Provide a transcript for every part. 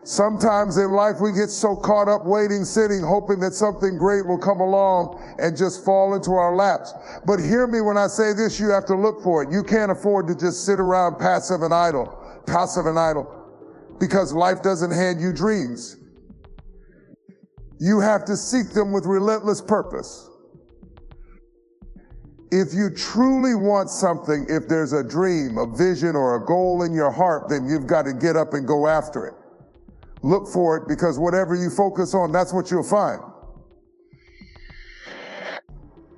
Sometimes in life we get so caught up waiting, sitting, hoping that something great will come along and just fall into our laps. But hear me when I say this, you have to look for it. You can't afford to just sit around passive and idle, because life doesn't hand you dreams. You have to seek them with relentless purpose. If you truly want something, if there's a dream, a vision, or a goal in your heart, then you've got to get up and go after it. Look for it, because whatever you focus on, that's what you'll find.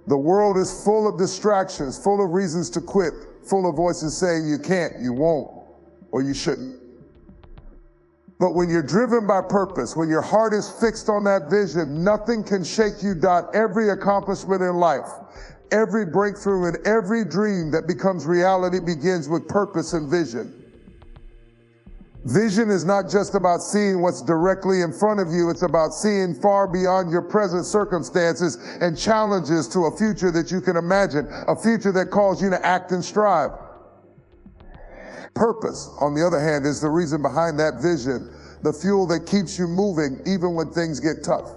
The world is full of distractions, full of reasons to quit, full of voices saying you can't, you won't, or you shouldn't. But when you're driven by purpose, when your heart is fixed on that vision, nothing can shake you. Every accomplishment in life, every breakthrough, and every dream that becomes reality begins with purpose and vision. Vision is not just about seeing what's directly in front of you. It's about seeing far beyond your present circumstances and challenges to a future that you can imagine, a future that calls you to act and strive. Purpose, on the other hand, is the reason behind that vision, the fuel that keeps you moving even when things get tough.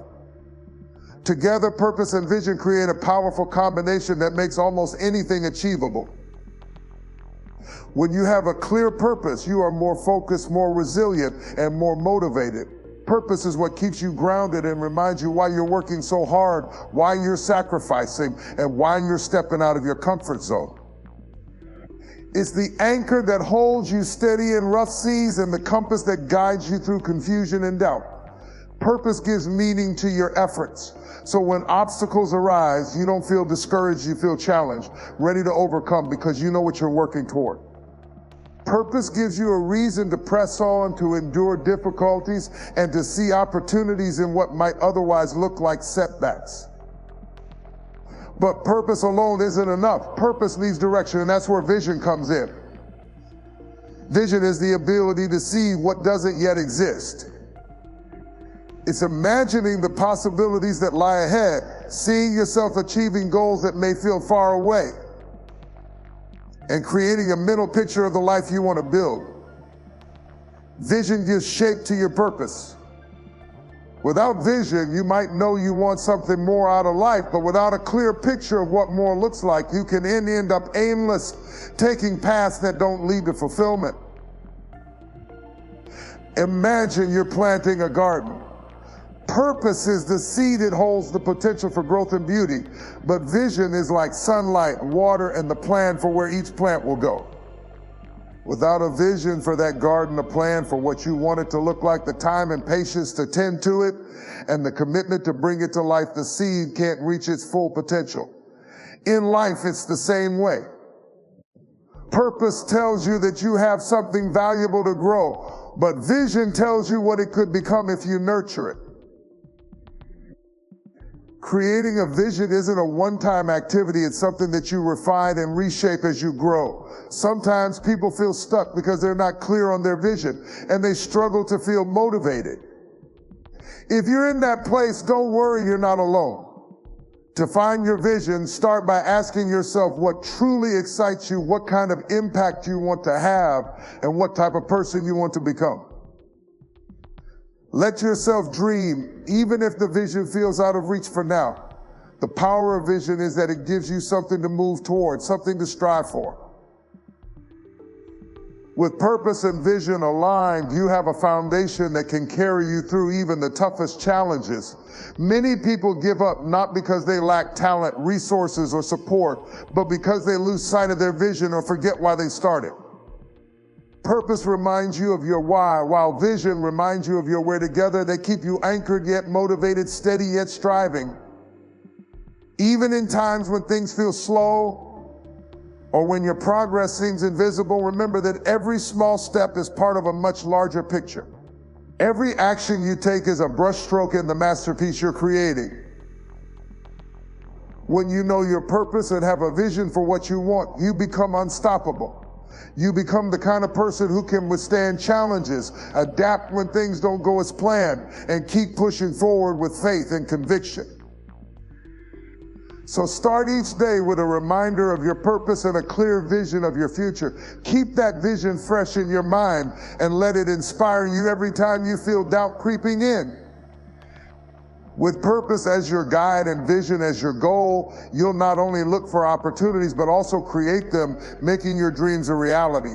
Together, purpose and vision create a powerful combination that makes almost anything achievable. When you have a clear purpose, you are more focused, more resilient, and more motivated. Purpose is what keeps you grounded and reminds you why you're working so hard, why you're sacrificing, and why you're stepping out of your comfort zone. It's the anchor that holds you steady in rough seas and the compass that guides you through confusion and doubt. Purpose gives meaning to your efforts. So when obstacles arise, you don't feel discouraged, you feel challenged, ready to overcome because you know what you're working toward. Purpose gives you a reason to press on, to endure difficulties, and to see opportunities in what might otherwise look like setbacks. But purpose alone isn't enough. Purpose needs direction, and that's where vision comes in. Vision is the ability to see what doesn't yet exist. It's imagining the possibilities that lie ahead, seeing yourself achieving goals that may feel far away, and creating a mental picture of the life you want to build. Vision gives shape to your purpose. Without vision, you might know you want something more out of life, but without a clear picture of what more looks like, you can end up aimless, taking paths that don't lead to fulfillment. Imagine you're planting a garden. Purpose is the seed that holds the potential for growth and beauty, but vision is like sunlight, water, and the plan for where each plant will go. Without a vision for that garden, a plan for what you want it to look like, the time and patience to tend to it, and the commitment to bring it to life, the seed can't reach its full potential. In life, it's the same way. Purpose tells you that you have something valuable to grow, but vision tells you what it could become if you nurture it. Creating a vision isn't a one-time activity. It's something that you refine and reshape as you grow. Sometimes people feel stuck because they're not clear on their vision and they struggle to feel motivated. If you're in that place, don't worry, you're not alone. To find your vision, start by asking yourself what truly excites you, what kind of impact you want to have, and what type of person you want to become. Let yourself dream, even if the vision feels out of reach for now. The power of vision is that it gives you something to move toward, something to strive for. With purpose and vision aligned, you have a foundation that can carry you through even the toughest challenges. Many people give up not because they lack talent, resources, or support, but because they lose sight of their vision or forget why they started. Purpose reminds you of your why, while vision reminds you of your where. Together, they keep you anchored yet motivated, steady yet striving. Even in times when things feel slow or when your progress seems invisible, remember that every small step is part of a much larger picture. Every action you take is a brushstroke in the masterpiece you're creating. When you know your purpose and have a vision for what you want, you become unstoppable. You become the kind of person who can withstand challenges, adapt when things don't go as planned, and keep pushing forward with faith and conviction. So start each day with a reminder of your purpose and a clear vision of your future. Keep that vision fresh in your mind and let it inspire you every time you feel doubt creeping in. With purpose as your guide and vision as your goal, you'll not only look for opportunities, but also create them, making your dreams a reality.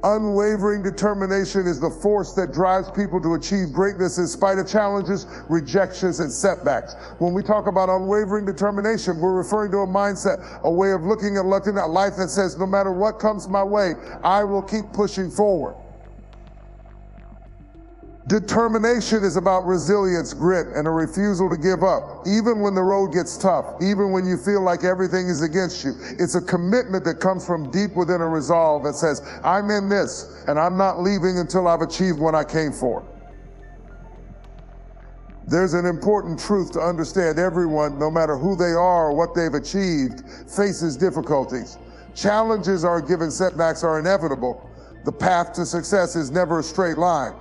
Unwavering determination is the force that drives people to achieve greatness in spite of challenges, rejections, and setbacks. When we talk about unwavering determination, we're referring to a mindset, a way of looking at life that says, no matter what comes my way, I will keep pushing forward. Determination is about resilience, grit, and a refusal to give up, even when the road gets tough, even when you feel like everything is against you. It's a commitment that comes from deep within a resolve that says, I'm in this, and I'm not leaving until I've achieved what I came for. There's an important truth to understand. Everyone, no matter who they are or what they've achieved, faces difficulties. Challenges are given, setbacks are inevitable. The path to success is never a straight line.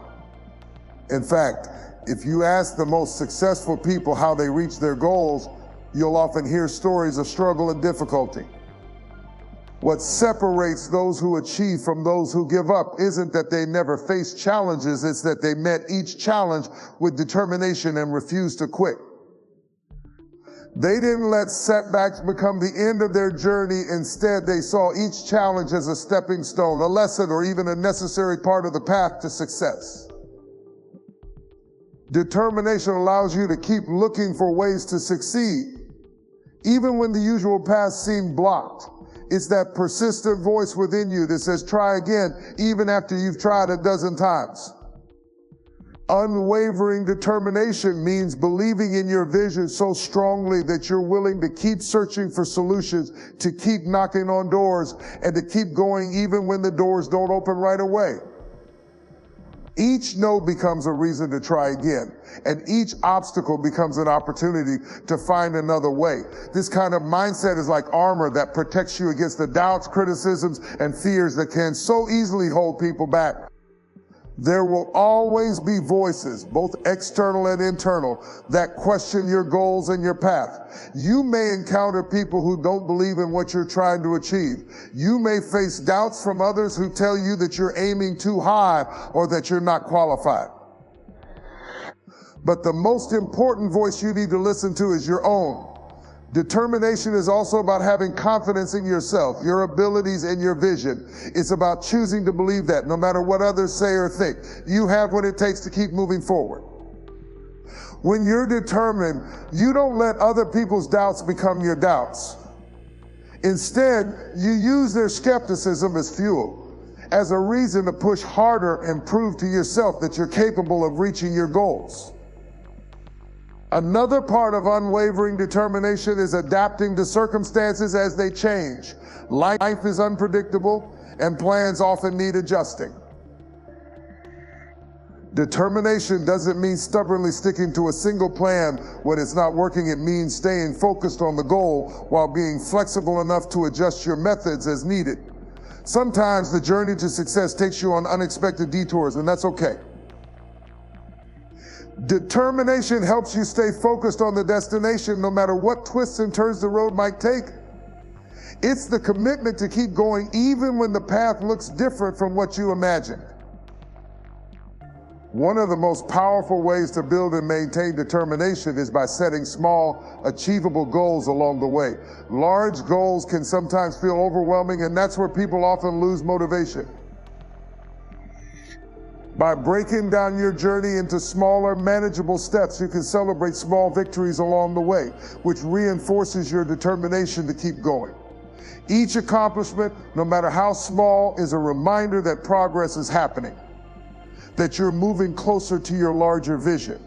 In fact, if you ask the most successful people how they reach their goals, you'll often hear stories of struggle and difficulty. What separates those who achieve from those who give up isn't that they never faced challenges, it's that they met each challenge with determination and refused to quit. They didn't let setbacks become the end of their journey. Instead, they saw each challenge as a stepping stone, a lesson, or even a necessary part of the path to success. Determination allows you to keep looking for ways to succeed, even when the usual paths seem blocked. It's that persistent voice within you that says, try again, even after you've tried a dozen times. Unwavering determination means believing in your vision so strongly that you're willing to keep searching for solutions, to keep knocking on doors, and to keep going even when the doors don't open right away. Each no becomes a reason to try again, and each obstacle becomes an opportunity to find another way. This kind of mindset is like armor that protects you against the doubts, criticisms, and fears that can so easily hold people back. There will always be voices, both external and internal, that question your goals and your path. You may encounter people who don't believe in what you're trying to achieve. You may face doubts from others who tell you that you're aiming too high or that you're not qualified. But the most important voice you need to listen to is your own. Determination is also about having confidence in yourself, your abilities, and your vision. It's about choosing to believe that no matter what others say or think, you have what it takes to keep moving forward. When you're determined, you don't let other people's doubts become your doubts. Instead, you use their skepticism as fuel, as a reason to push harder and prove to yourself that you're capable of reaching your goals. Another part of unwavering determination is adapting to circumstances as they change. Life is unpredictable, and plans often need adjusting. Determination doesn't mean stubbornly sticking to a single plan when it's not working. It means staying focused on the goal while being flexible enough to adjust your methods as needed. Sometimes the journey to success takes you on unexpected detours, and that's okay. Determination helps you stay focused on the destination no matter what twists and turns the road might take. It's the commitment to keep going even when the path looks different from what you imagined. One of the most powerful ways to build and maintain determination is by setting small, achievable goals along the way. Large goals can sometimes feel overwhelming, and that's where people often lose motivation. By breaking down your journey into smaller, manageable steps, you can celebrate small victories along the way, which reinforces your determination to keep going. Each accomplishment, no matter how small, is a reminder that progress is happening, that you're moving closer to your larger vision.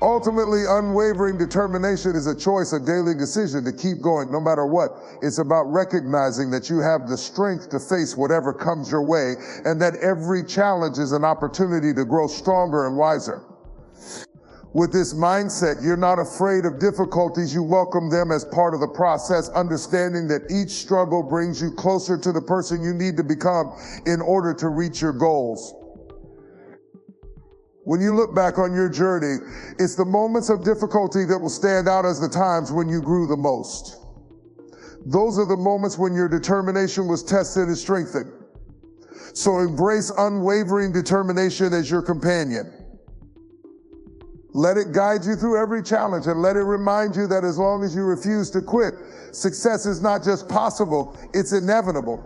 Ultimately, unwavering determination is a choice, a daily decision to keep going no matter what. It's about recognizing that you have the strength to face whatever comes your way, and that every challenge is an opportunity to grow stronger and wiser. With this mindset, you're not afraid of difficulties. You welcome them as part of the process, understanding that each struggle brings you closer to the person you need to become in order to reach your goals. When you look back on your journey, it's the moments of difficulty that will stand out as the times when you grew the most. Those are the moments when your determination was tested and strengthened. So embrace unwavering determination as your companion. Let it guide you through every challenge, and let it remind you that as long as you refuse to quit, success is not just possible, it's inevitable.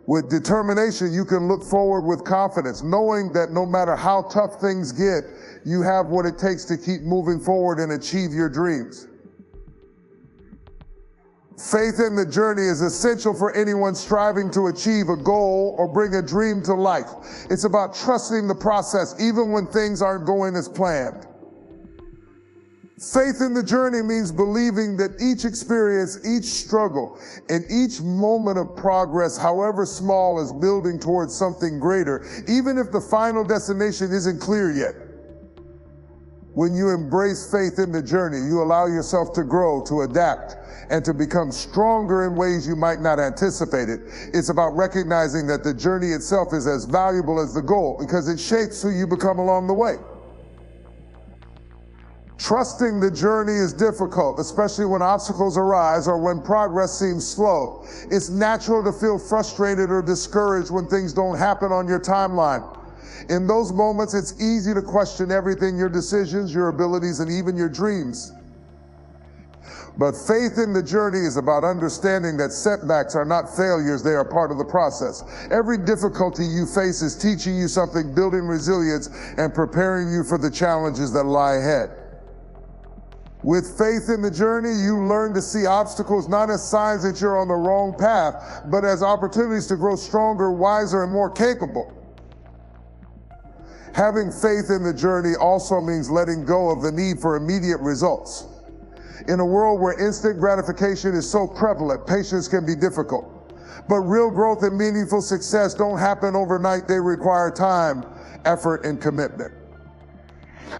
With determination, you can look forward with confidence, knowing that no matter how tough things get, you have what it takes to keep moving forward and achieve your dreams. Faith in the journey is essential for anyone striving to achieve a goal or bring a dream to life. It's about trusting the process even when things aren't going as planned. Faith in the journey means believing that each experience, each struggle, and each moment of progress, however small, is building towards something greater, even if the final destination isn't clear yet. When you embrace faith in the journey, you allow yourself to grow, to adapt, and to become stronger in ways you might not anticipate it. It's about recognizing that the journey itself is as valuable as the goal because it shapes who you become along the way. Trusting the journey is difficult, especially when obstacles arise or when progress seems slow. It's natural to feel frustrated or discouraged when things don't happen on your timeline. In those moments, it's easy to question everything, your decisions, your abilities, and even your dreams. But faith in the journey is about understanding that setbacks are not failures, they are part of the process. Every difficulty you face is teaching you something, building resilience, and preparing you for the challenges that lie ahead. With faith in the journey, you learn to see obstacles not as signs that you're on the wrong path, but as opportunities to grow stronger, wiser, and more capable. Having faith in the journey also means letting go of the need for immediate results. In a world where instant gratification is so prevalent, patience can be difficult. But real growth and meaningful success don't happen overnight. They require time, effort, and commitment.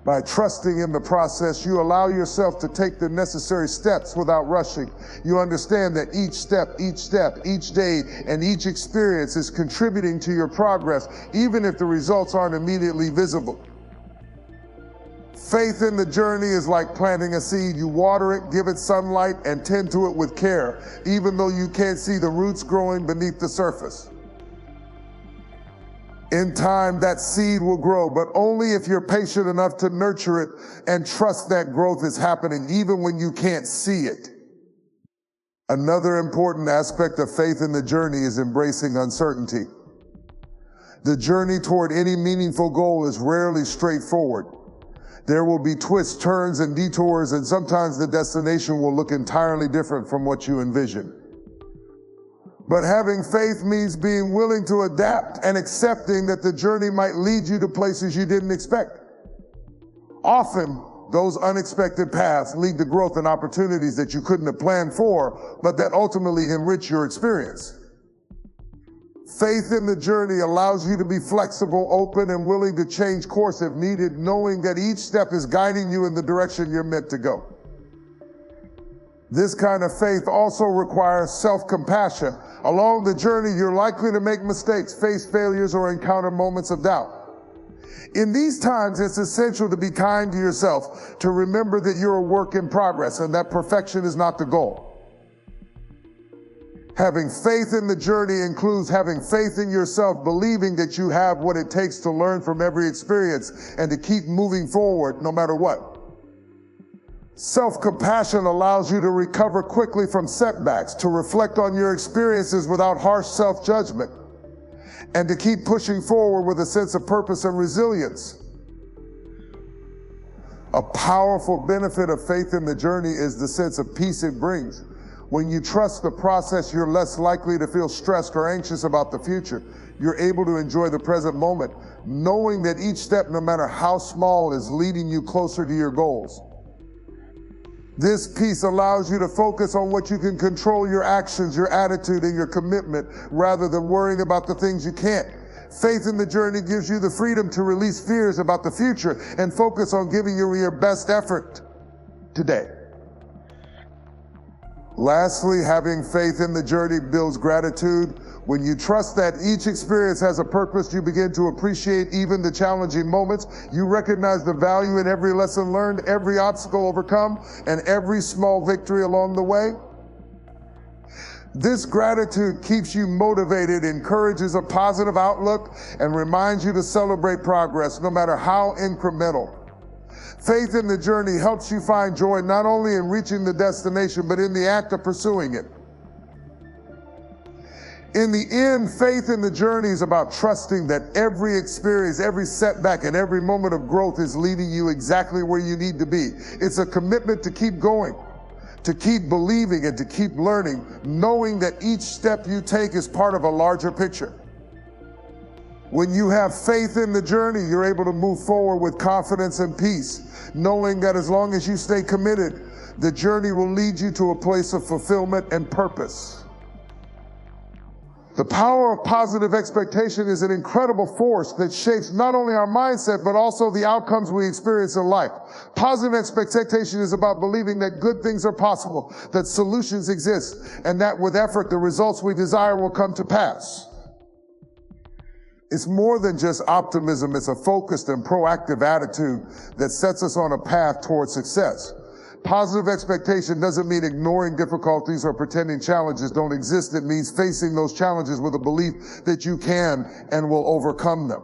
By trusting in the process, you allow yourself to take the necessary steps without rushing. You understand that each step, each day, and each experience is contributing to your progress, even if the results aren't immediately visible. Faith in the journey is like planting a seed. You water it, give it sunlight, and tend to it with care, even though you can't see the roots growing beneath the surface. In time, that seed will grow, but only if you're patient enough to nurture it and trust that growth is happening, even when you can't see it. Another important aspect of faith in the journey is embracing uncertainty. The journey toward any meaningful goal is rarely straightforward. There will be twists, turns, and detours, and sometimes the destination will look entirely different from what you envisioned. But having faith means being willing to adapt and accepting that the journey might lead you to places you didn't expect. Often, those unexpected paths lead to growth and opportunities that you couldn't have planned for, but that ultimately enrich your experience. Faith in the journey allows you to be flexible, open, and willing to change course if needed, knowing that each step is guiding you in the direction you're meant to go. This kind of faith also requires self-compassion. Along the journey, you're likely to make mistakes, face failures, or encounter moments of doubt. In these times, it's essential to be kind to yourself, to remember that you're a work in progress and that perfection is not the goal. Having faith in the journey includes having faith in yourself, believing that you have what it takes to learn from every experience and to keep moving forward no matter what. Self-compassion allows you to recover quickly from setbacks, to reflect on your experiences without harsh self-judgment, and to keep pushing forward with a sense of purpose and resilience. A powerful benefit of faith in the journey is the sense of peace it brings. When you trust the process, you're less likely to feel stressed or anxious about the future. You're able to enjoy the present moment, knowing that each step, no matter how small, is leading you closer to your goals. This peace allows you to focus on what you can control, your actions, your attitude, and your commitment, rather than worrying about the things you can't. Faith in the journey gives you the freedom to release fears about the future and focus on giving you your best effort today. Lastly, having faith in the journey builds gratitude. When you trust that each experience has a purpose, you begin to appreciate even the challenging moments. You recognize the value in every lesson learned, every obstacle overcome, and every small victory along the way. This gratitude keeps you motivated, encourages a positive outlook, and reminds you to celebrate progress, no matter how incremental. Faith in the journey helps you find joy not only in reaching the destination, but in the act of pursuing it. In the end, faith in the journey is about trusting that every experience, every setback, and every moment of growth is leading you exactly where you need to be. It's a commitment to keep going, to keep believing, and to keep learning, knowing that each step you take is part of a larger picture. When you have faith in the journey, you're able to move forward with confidence and peace, knowing that as long as you stay committed, the journey will lead you to a place of fulfillment and purpose. The power of positive expectation is an incredible force that shapes not only our mindset, but also the outcomes we experience in life. Positive expectation is about believing that good things are possible, that solutions exist, and that with effort, the results we desire will come to pass. It's more than just optimism. It's a focused and proactive attitude that sets us on a path towards success. Positive expectation doesn't mean ignoring difficulties or pretending challenges don't exist. It means facing those challenges with a belief that you can and will overcome them.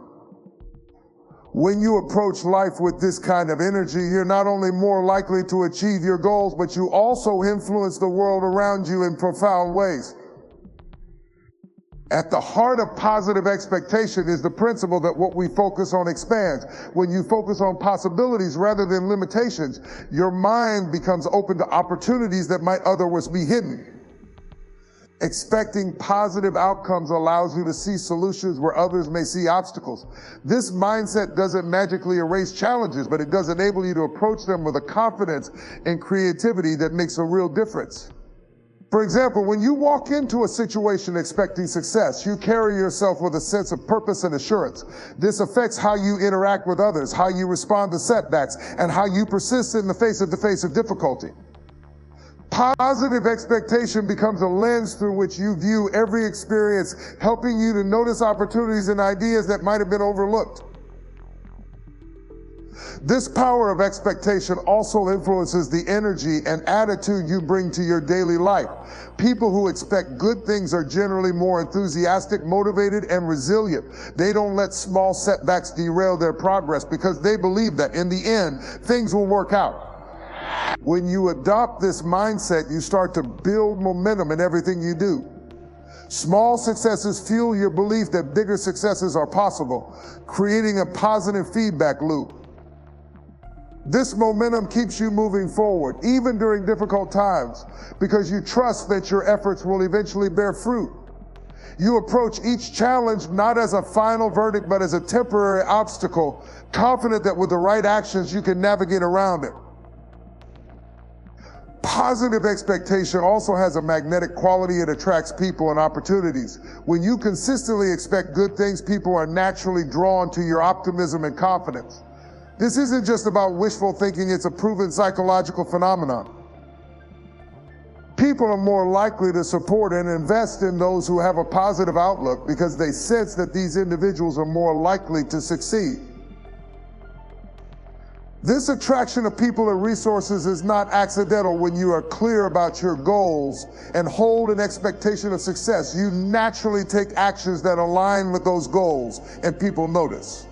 When you approach life with this kind of energy, you're not only more likely to achieve your goals, but you also influence the world around you in profound ways. At the heart of positive expectation is the principle that what we focus on expands. When you focus on possibilities rather than limitations, your mind becomes open to opportunities that might otherwise be hidden. Expecting positive outcomes allows you to see solutions where others may see obstacles. This mindset doesn't magically erase challenges, but it does enable you to approach them with a confidence and creativity that makes a real difference. For example, when you walk into a situation expecting success, you carry yourself with a sense of purpose and assurance. This affects how you interact with others, how you respond to setbacks, and how you persist in the face of difficulty. Positive expectation becomes a lens through which you view every experience, helping you to notice opportunities and ideas that might have been overlooked. This power of expectation also influences the energy and attitude you bring to your daily life. People who expect good things are generally more enthusiastic, motivated, and resilient. They don't let small setbacks derail their progress because they believe that in the end, things will work out. When you adopt this mindset, you start to build momentum in everything you do. Small successes fuel your belief that bigger successes are possible, creating a positive feedback loop. This momentum keeps you moving forward, even during difficult times, because you trust that your efforts will eventually bear fruit. You approach each challenge not as a final verdict, but as a temporary obstacle, confident that with the right actions, you can navigate around it. Positive expectation also has a magnetic quality. It attracts people and opportunities. When you consistently expect good things, people are naturally drawn to your optimism and confidence. This isn't just about wishful thinking, it's a proven psychological phenomenon. People are more likely to support and invest in those who have a positive outlook because they sense that these individuals are more likely to succeed. This attraction of people and resources is not accidental. When you are clear about your goals and hold an expectation of success, you naturally take actions that align with those goals, and people notice.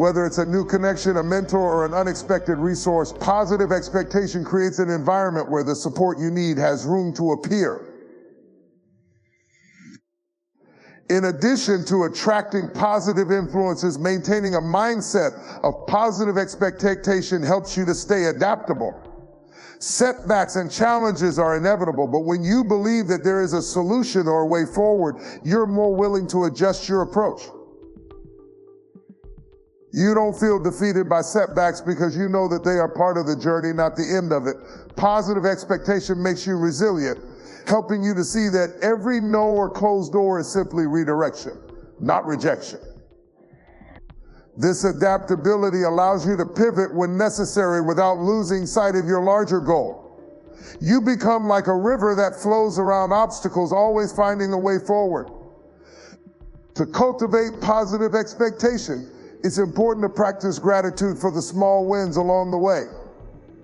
Whether it's a new connection, a mentor, or an unexpected resource, positive expectation creates an environment where the support you need has room to appear. In addition to attracting positive influences, maintaining a mindset of positive expectation helps you to stay adaptable. Setbacks and challenges are inevitable, but when you believe that there is a solution or a way forward, you're more willing to adjust your approach. You don't feel defeated by setbacks because you know that they are part of the journey, not the end of it. Positive expectation makes you resilient, helping you to see that every no or closed door is simply redirection, not rejection. This adaptability allows you to pivot when necessary without losing sight of your larger goal. You become like a river that flows around obstacles, always finding a way forward. To cultivate positive expectation, it's important to practice gratitude for the small wins along the way.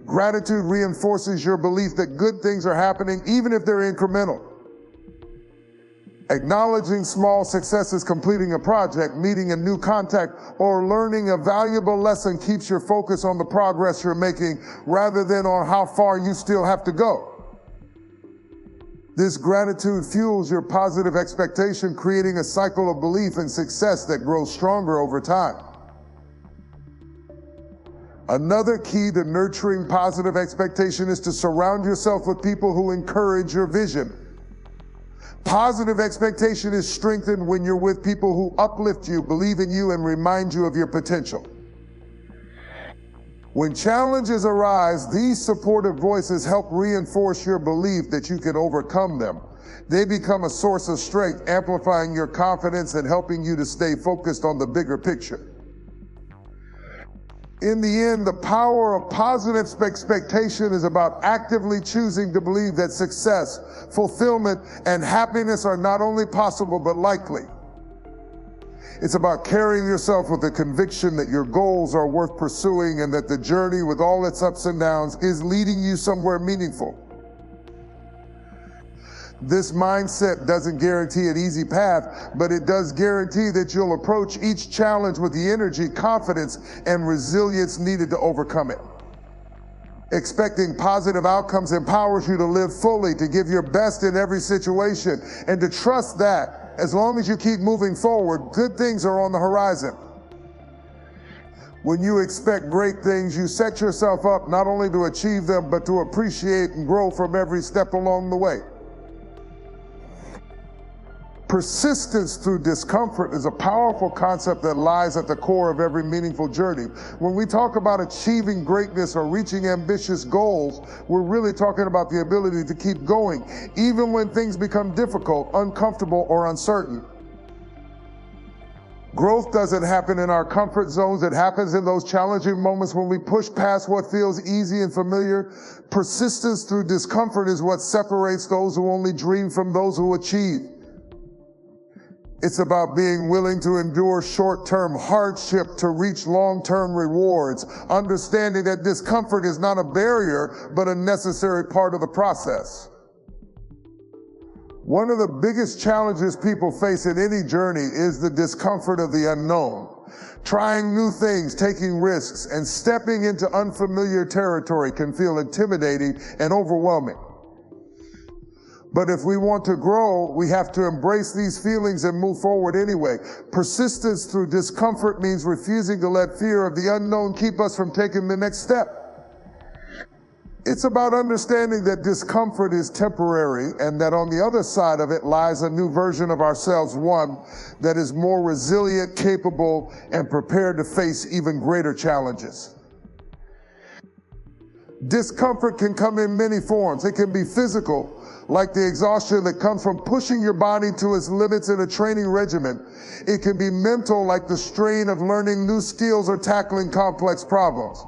Gratitude reinforces your belief that good things are happening, even if they're incremental. Acknowledging small successes, completing a project, meeting a new contact, or learning a valuable lesson keeps your focus on the progress you're making rather than on how far you still have to go. This gratitude fuels your positive expectation, creating a cycle of belief and success that grows stronger over time. Another key to nurturing positive expectation is to surround yourself with people who encourage your vision. Positive expectation is strengthened when you're with people who uplift you, believe in you, and remind you of your potential. When challenges arise, these supportive voices help reinforce your belief that you can overcome them. They become a source of strength, amplifying your confidence and helping you to stay focused on the bigger picture. In the end, the power of positive expectation is about actively choosing to believe that success, fulfillment, and happiness are not only possible, but likely. It's about carrying yourself with the conviction that your goals are worth pursuing and that the journey with all its ups and downs is leading you somewhere meaningful. This mindset doesn't guarantee an easy path, but it does guarantee that you'll approach each challenge with the energy, confidence, and resilience needed to overcome it. Expecting positive outcomes empowers you to live fully, to give your best in every situation, and to trust that, as long as you keep moving forward, good things are on the horizon. When you expect great things, you set yourself up not only to achieve them, but to appreciate and grow from every step along the way. Persistence through discomfort is a powerful concept that lies at the core of every meaningful journey. When we talk about achieving greatness or reaching ambitious goals, we're really talking about the ability to keep going, even when things become difficult, uncomfortable, or uncertain. Growth doesn't happen in our comfort zones. It happens in those challenging moments when we push past what feels easy and familiar. Persistence through discomfort is what separates those who only dream from those who achieve. It's about being willing to endure short-term hardship to reach long-term rewards, understanding that discomfort is not a barrier, but a necessary part of the process. One of the biggest challenges people face in any journey is the discomfort of the unknown. Trying new things, taking risks, and stepping into unfamiliar territory can feel intimidating and overwhelming. But if we want to grow, we have to embrace these feelings and move forward anyway. Persistence through discomfort means refusing to let fear of the unknown keep us from taking the next step. It's about understanding that discomfort is temporary and that on the other side of it lies a new version of ourselves, one that is more resilient, capable, and prepared to face even greater challenges. Discomfort can come in many forms. It can be physical, like the exhaustion that comes from pushing your body to its limits in a training regimen. It can be mental, like the strain of learning new skills or tackling complex problems.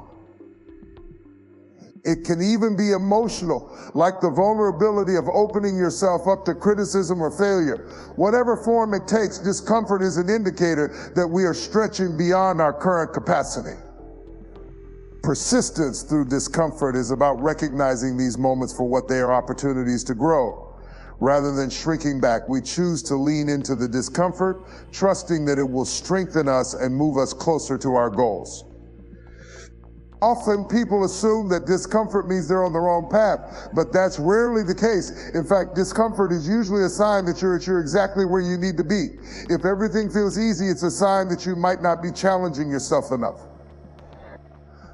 It can even be emotional, like the vulnerability of opening yourself up to criticism or failure. Whatever form it takes, discomfort is an indicator that we are stretching beyond our current capacity. Persistence through discomfort is about recognizing these moments for what they are, opportunities to grow. Rather than shrinking back, we choose to lean into the discomfort, trusting that it will strengthen us and move us closer to our goals. Often people assume that discomfort means they're on the wrong path, but that's rarely the case. In fact, discomfort is usually a sign that you're exactly where you need to be. If everything feels easy, it's a sign that you might not be challenging yourself enough.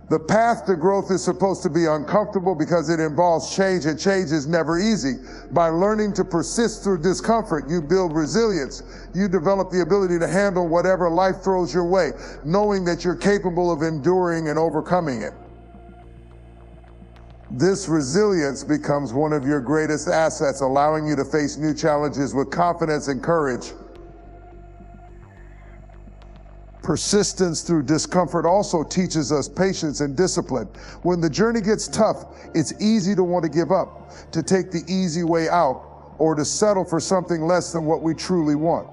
The path to growth is supposed to be uncomfortable because it involves change, and change is never easy. By learning to persist through discomfort, you build resilience. You develop the ability to handle whatever life throws your way, knowing that you're capable of enduring and overcoming it. This resilience becomes one of your greatest assets, allowing you to face new challenges with confidence and courage. Persistence through discomfort also teaches us patience and discipline. When the journey gets tough, it's easy to want to give up, to take the easy way out, or to settle for something less than what we truly want.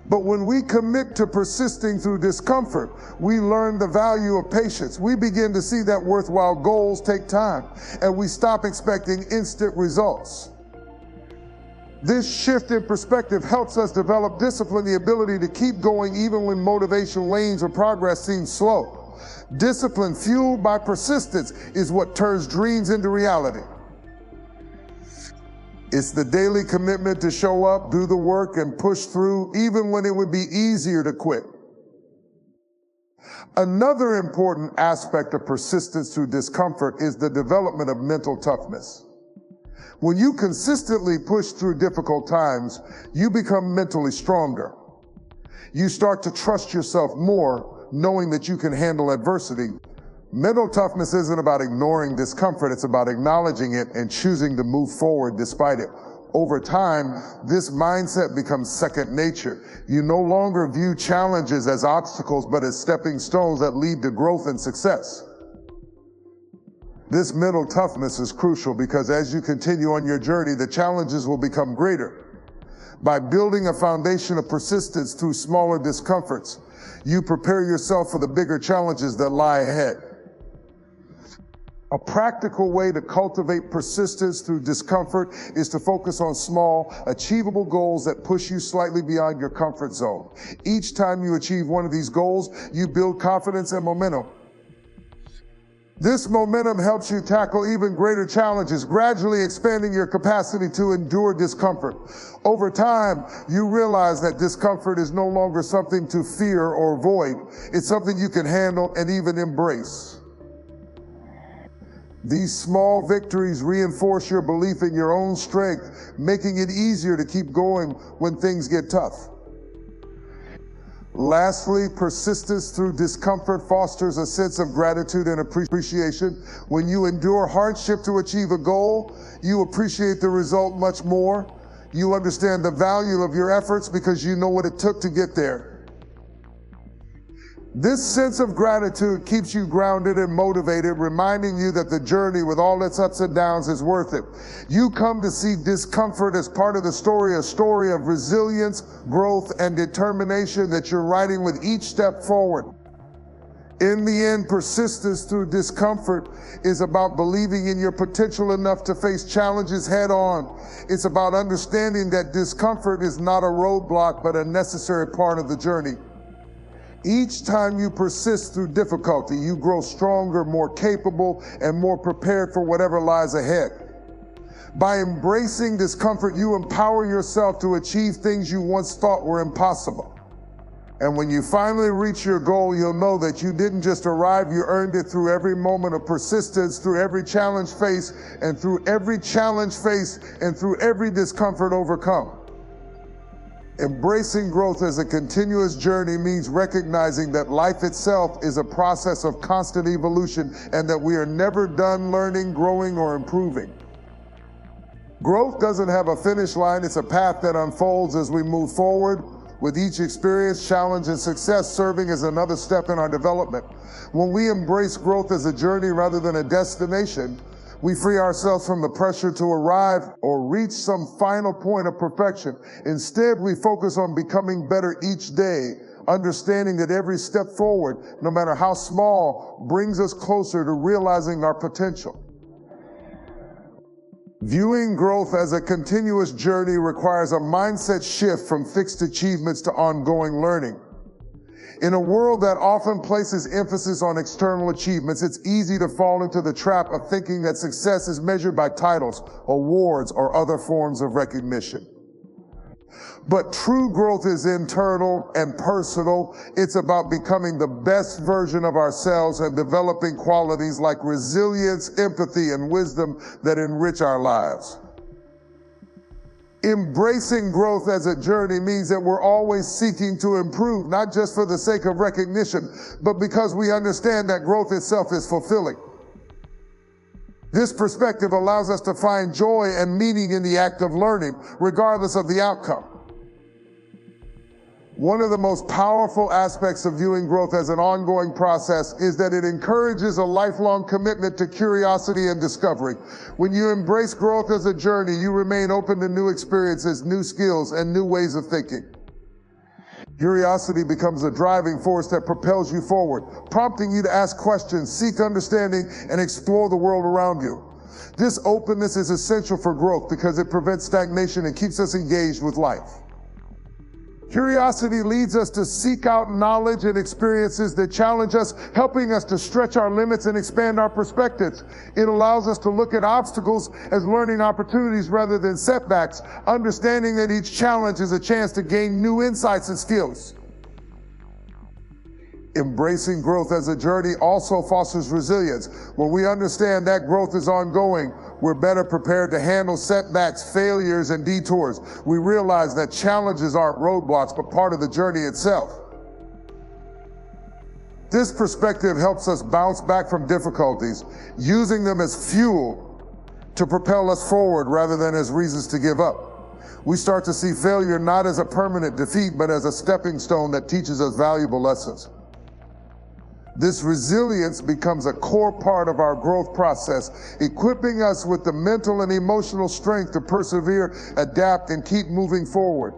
But when we commit to persisting through discomfort, we learn the value of patience. We begin to see that worthwhile goals take time, and we stop expecting instant results. This shift in perspective helps us develop discipline, the ability to keep going even when motivation wanes or progress seems slow. Discipline fueled by persistence is what turns dreams into reality. It's the daily commitment to show up, do the work, and push through, even when it would be easier to quit. Another important aspect of persistence through discomfort is the development of mental toughness. When you consistently push through difficult times, you become mentally stronger. You start to trust yourself more, knowing that you can handle adversity. Mental toughness isn't about ignoring discomfort, it's about acknowledging it and choosing to move forward despite it. Over time, this mindset becomes second nature. You no longer view challenges as obstacles, but as stepping stones that lead to growth and success. This mental toughness is crucial because as you continue on your journey, the challenges will become greater. By building a foundation of persistence through smaller discomforts, you prepare yourself for the bigger challenges that lie ahead. A practical way to cultivate persistence through discomfort is to focus on small, achievable goals that push you slightly beyond your comfort zone. Each time you achieve one of these goals, you build confidence and momentum. This momentum helps you tackle even greater challenges, gradually expanding your capacity to endure discomfort. Over time, you realize that discomfort is no longer something to fear or avoid. It's something you can handle and even embrace. These small victories reinforce your belief in your own strength, making it easier to keep going when things get tough. Lastly, persistence through discomfort fosters a sense of gratitude and appreciation. When you endure hardship to achieve a goal, you appreciate the result much more. You understand the value of your efforts because you know what it took to get there. This sense of gratitude keeps you grounded and motivated, reminding you that the journey with all its ups and downs is worth it. You come to see discomfort as part of the story, a story of resilience, growth, and determination that you're writing with each step forward. In the end, persistence through discomfort is about believing in your potential enough to face challenges head on. It's about understanding that discomfort is not a roadblock, but a necessary part of the journey. Each time you persist through difficulty, you grow stronger, more capable, and more prepared for whatever lies ahead. By embracing discomfort, you empower yourself to achieve things you once thought were impossible. And when you finally reach your goal, you'll know that you didn't just arrive, you earned it through every moment of persistence, through every challenge faced, and through every discomfort overcome. Embracing growth as a continuous journey means recognizing that life itself is a process of constant evolution and that we are never done learning, growing, or improving. Growth doesn't have a finish line, it's a path that unfolds as we move forward, with each experience, challenge, and success serving as another step in our development. When we embrace growth as a journey rather than a destination, we free ourselves from the pressure to arrive or reach some final point of perfection. Instead, we focus on becoming better each day, understanding that every step forward, no matter how small, brings us closer to realizing our potential. Viewing growth as a continuous journey requires a mindset shift from fixed achievements to ongoing learning. In a world that often places emphasis on external achievements, it's easy to fall into the trap of thinking that success is measured by titles, awards, or other forms of recognition. But true growth is internal and personal. It's about becoming the best version of ourselves and developing qualities like resilience, empathy, and wisdom that enrich our lives. Embracing growth as a journey means that we're always seeking to improve, not just for the sake of recognition, but because we understand that growth itself is fulfilling. This perspective allows us to find joy and meaning in the act of learning, regardless of the outcome. One of the most powerful aspects of viewing growth as an ongoing process is that it encourages a lifelong commitment to curiosity and discovery. When you embrace growth as a journey, you remain open to new experiences, new skills, and new ways of thinking. Curiosity becomes a driving force that propels you forward, prompting you to ask questions, seek understanding, and explore the world around you. This openness is essential for growth because it prevents stagnation and keeps us engaged with life. Curiosity leads us to seek out knowledge and experiences that challenge us, helping us to stretch our limits and expand our perspectives. It allows us to look at obstacles as learning opportunities rather than setbacks, understanding that each challenge is a chance to gain new insights and skills. Embracing growth as a journey also fosters resilience. When we understand that growth is ongoing, we're better prepared to handle setbacks, failures, and detours. We realize that challenges aren't roadblocks, but part of the journey itself. This perspective helps us bounce back from difficulties, using them as fuel to propel us forward rather than as reasons to give up. We start to see failure not as a permanent defeat, but as a stepping stone that teaches us valuable lessons. This resilience becomes a core part of our growth process, equipping us with the mental and emotional strength to persevere, adapt, and keep moving forward.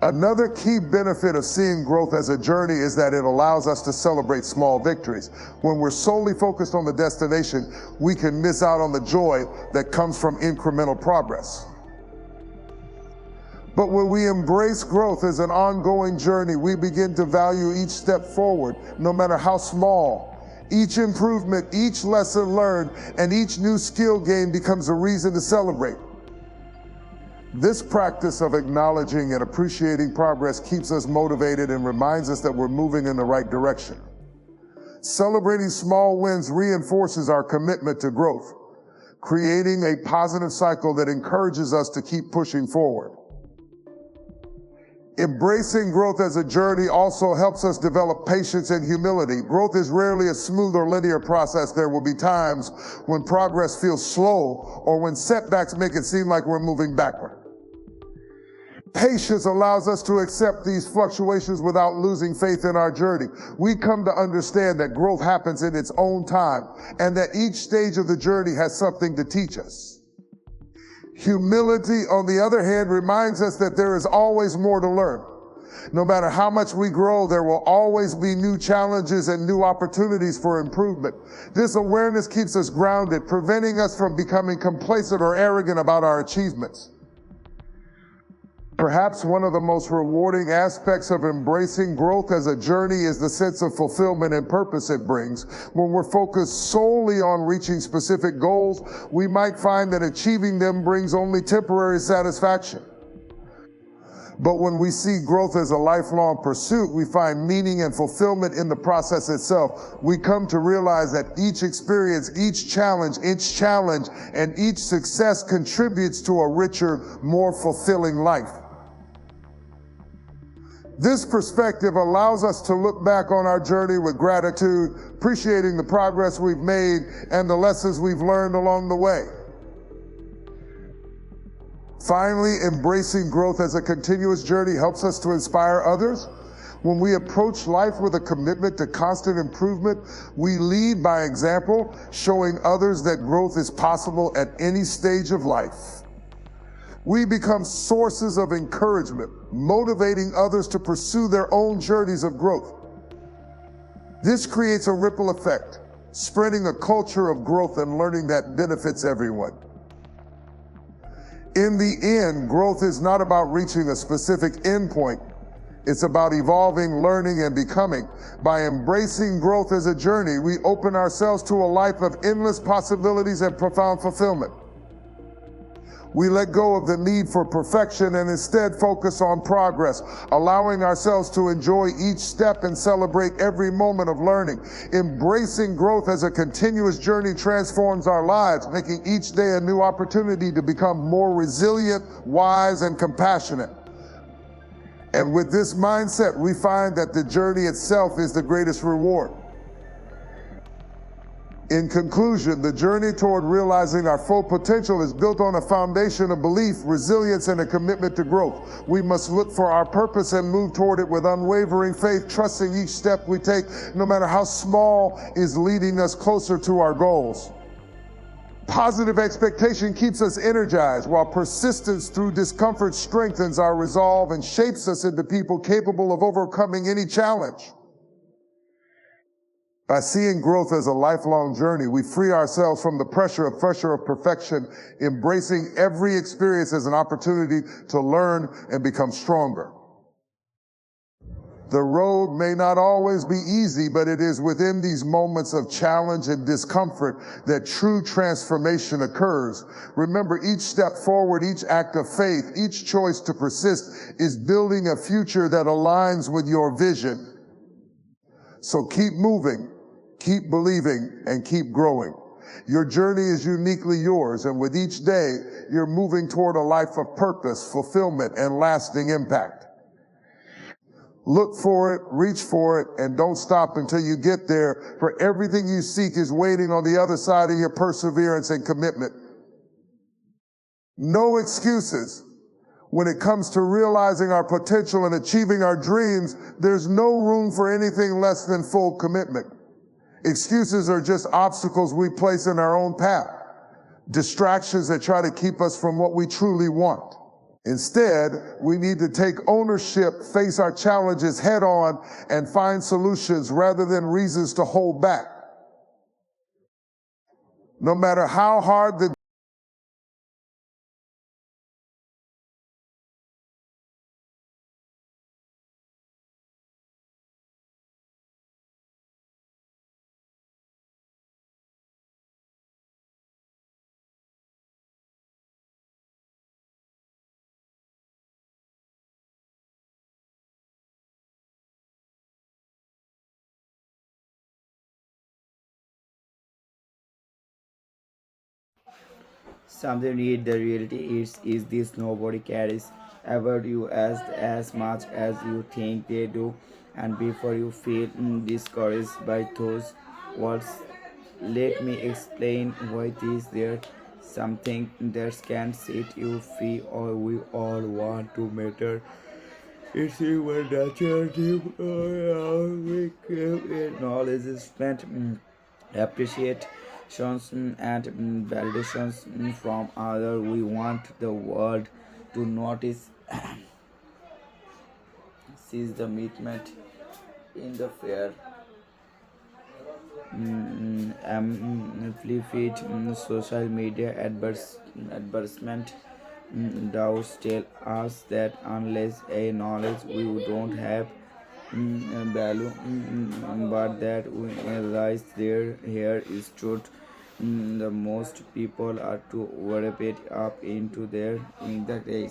Another key benefit of seeing growth as a journey is that it allows us to celebrate small victories. When we're solely focused on the destination, we can miss out on the joy that comes from incremental progress. But when we embrace growth as an ongoing journey, we begin to value each step forward, no matter how small. Each improvement, each lesson learned, and each new skill gained becomes a reason to celebrate. This practice of acknowledging and appreciating progress keeps us motivated and reminds us that we're moving in the right direction. Celebrating small wins reinforces our commitment to growth, creating a positive cycle that encourages us to keep pushing forward. Embracing growth as a journey also helps us develop patience and humility. Growth is rarely a smooth or linear process. There will be times when progress feels slow or when setbacks make it seem like we're moving backward. Patience allows us to accept these fluctuations without losing faith in our journey. We come to understand that growth happens in its own time and that each stage of the journey has something to teach us. Humility, on the other hand, reminds us that there is always more to learn. No matter how much we grow, there will always be new challenges and new opportunities for improvement. This awareness keeps us grounded, preventing us from becoming complacent or arrogant about our achievements. Perhaps one of the most rewarding aspects of embracing growth as a journey is the sense of fulfillment and purpose it brings. When we're focused solely on reaching specific goals, we might find that achieving them brings only temporary satisfaction. But when we see growth as a lifelong pursuit, we find meaning and fulfillment in the process itself. We come to realize that each experience, each challenge, and each success contributes to a richer, more fulfilling life. This perspective allows us to look back on our journey with gratitude, appreciating the progress we've made and the lessons we've learned along the way. Finally, embracing growth as a continuous journey helps us to inspire others. When we approach life with a commitment to constant improvement, we lead by example, showing others that growth is possible at any stage of life. We become sources of encouragement, motivating others to pursue their own journeys of growth. This creates a ripple effect, spreading a culture of growth and learning that benefits everyone. In the end, growth is not about reaching a specific endpoint. It's about evolving, learning, and becoming. By embracing growth as a journey, we open ourselves to a life of endless possibilities and profound fulfillment. We let go of the need for perfection and instead focus on progress, allowing ourselves to enjoy each step and celebrate every moment of learning. Embracing growth as a continuous journey transforms our lives, making each day a new opportunity to become more resilient, wise, and compassionate. And with this mindset, we find that the journey itself is the greatest reward. In conclusion, the journey toward realizing our full potential is built on a foundation of belief, resilience, and a commitment to growth. We must look for our purpose and move toward it with unwavering faith, trusting each step we take, no matter how small, is leading us closer to our goals. Positive expectation keeps us energized, while persistence through discomfort strengthens our resolve and shapes us into people capable of overcoming any challenge. By seeing growth as a lifelong journey, we free ourselves from the pressure of perfection, embracing every experience as an opportunity to learn and become stronger. The road may not always be easy, but it is within these moments of challenge and discomfort that true transformation occurs. Remember, each step forward, each act of faith, each choice to persist is building a future that aligns with your vision. So keep moving, keep believing, and keep growing. Your journey is uniquely yours, and with each day, you're moving toward a life of purpose, fulfillment, and lasting impact. Look for it, reach for it, and don't stop until you get there, for everything you seek is waiting on the other side of your perseverance and commitment. No excuses. When it comes to realizing our potential and achieving our dreams, there's no room for anything less than full commitment. Excuses are just obstacles we place in our own path, distractions that try to keep us from what we truly want. Instead, we need to take ownership, face our challenges head on, and find solutions rather than reasons to hold back. No matter how hard the Something need the reality is this nobody cares about you as much as you think they do, and before you feel discouraged by those words, let me explain why this there something that can set you free or we all want to matter. It's even natural knowledge is spent appreciations and validations from others. We want the world to notice, sees the movement in the fair. Amplified social media advertisement doubts tell us that unless a knowledge we don't have value, but that we realize there here is truth. The most people are too wrap it up into their in the day.